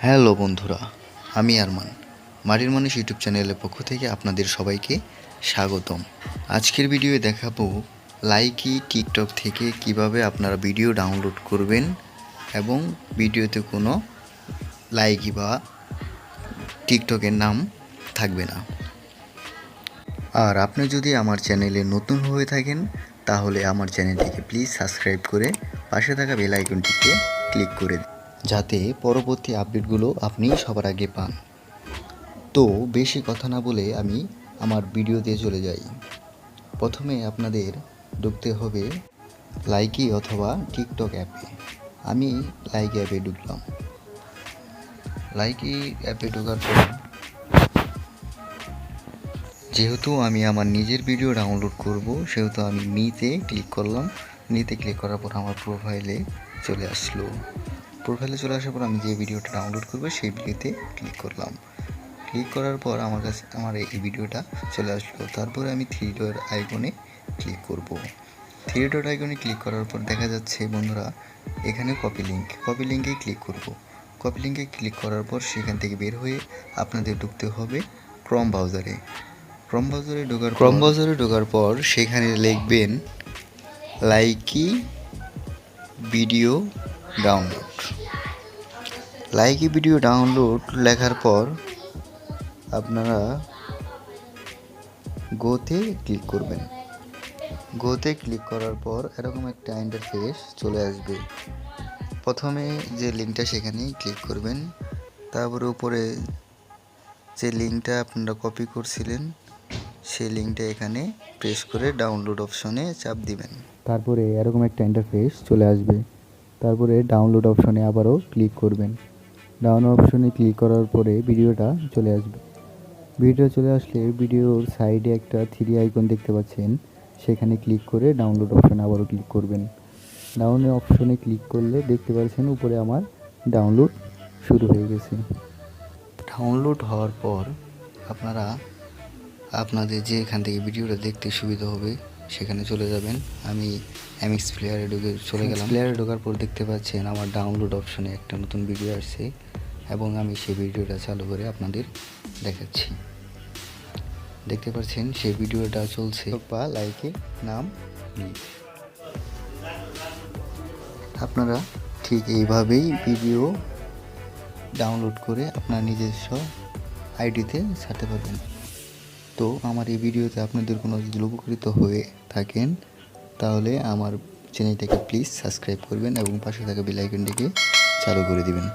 Hello বন্ধুরা, আমি আরমান। মাটির মানুষ ইউটিউব চ্যানেলের পক্ষ থেকে আপনাদের সবাইকে স্বাগতম। আজকের ভিডিওয়ে দেখাবো লাইকি টিকটক থেকে কিভাবে আপনারা ভিডিও ডাউনলোড করবেন এবং ভিডিওতে কোনো লাইকি বা টিকটকের নাম থাকবে না। আর আপনি যদি আমার চ্যানেলে নতুন হয়ে থাকেন তাহলে আমার চ্যানেলটিকে প্লিজ সাবস্ক্রাইব করে পাশে থাকা বেল আইকনটিকে ক্লিক করে দিন, যাতে পরবর্তী আপডেটগুলো আপনি সবার আগে পান। তো বেশি কথা না বলে আমি আমার ভিডিওতে চলে যাই। প্রথমে আপনাদের ঢুকতে হবে লাইকি অথবা টিকটক অ্যাপে। আমি লাইকি অ্যাপে ঢুকলাম। লাইকি অ্যাপে ঢোকার পর যেহেতু আমি আমার নিজের ভিডিও ডাউনলোড করব, সেহেতু আমি নিতে ক্লিক করলাম। নিতে ক্লিক করার পর আমার প্রোফাইলে চলে আসলো। প্রোফাইলে চলে আসার পর আমি যে ভিডিওটা ডাউনলোড করবো সেই ভিডিওতে ক্লিক করলাম। ক্লিক করার পর আমার কাছে আমার এই ভিডিওটা চলে আসলো। তারপরে আমি থ্রি ডট আইকনে ক্লিক করব। থ্রি ডট আইকনে ক্লিক করার পর দেখা যাচ্ছে বন্ধুরা, এখানে কপি লিঙ্কে ক্লিক করব। কপি লিঙ্কে ক্লিক করার পর সেখান থেকে বের হয়ে আপনাদের ঢুকতে হবে ক্রোম ব্রাউজারে। ক্রোম ব্রাউজারে ঢোকার পর সেখানে লিখবেন Likee video download. Likee video download লেখার পর আপনারা গোতে ক্লিক করবেন। গোতে ক্লিক করার পর এরকম একটা ইন্টারফেস চলে আসবে। প্রথমে যে লিঙ্কটা সেখানেই ক্লিক করবেন। তারপরে উপরে যে লিঙ্কটা আপনারা কপি করছিলেন সেই লিঙ্কটা এখানে প্রেস করে ডাউনলোড অপশনে চাপ দিবেন। তারপরে এরকম একটা ইন্টারফেস চলে আসবে। তারপরে ডাউনলোড অপশনে আবারও ক্লিক করবেন। ডাউনলোড অপশনে ক্লিক করার পরে ভিডিওটা চলে আসবে। ভিডিও চলে আসলে ভিডিওর সাইডে একটা থ্রি আইকন দেখতে পাচ্ছেন, সেখানে ক্লিক করে ডাউনলোড অপশনে আবারও ক্লিক করবেন। ডাউনলোড অপশনে ক্লিক করলে দেখতে পাচ্ছেন উপরে আমার ডাউনলোড শুরু হয়ে গেছে। ডাউনলোড হওয়ার পর আপনারা আপনাদের যে এখান থেকে ভিডিওটা দেখতে সুবিধা হবে সেখানে চলে যাবেন। আমি এমএক্স প্লেয়ারে চলে গেলাম। প্লেয়ারে ঢোকার পর দেখতে পাচ্ছেন আমার ডাউনলোড অপশনে একটা নতুন ভিডিও আসছে এবং আমি সেই ভিডিওটা চালু করে আপনাদের দেখাচ্ছি। দেখতে পাচ্ছেন সেই ভিডিওটা চলছে বা লাইকে নাম নেই। আপনারা ঠিক এইভাবেই ভিডিও ডাউনলোড করে আপনার নিজস্ব আইডিতে ছাড়তে পারবেন। তো আমার এই ভিডিওতে আপনাদের কোনো যদি উপকৃত হয়ে থাকেন তাহলে আমার চ্যানেলটাকে প্লিজ সাবস্ক্রাইব করবেন এবং পাশে থাকা বেল আইকনটিকে চালু করে দিবেন।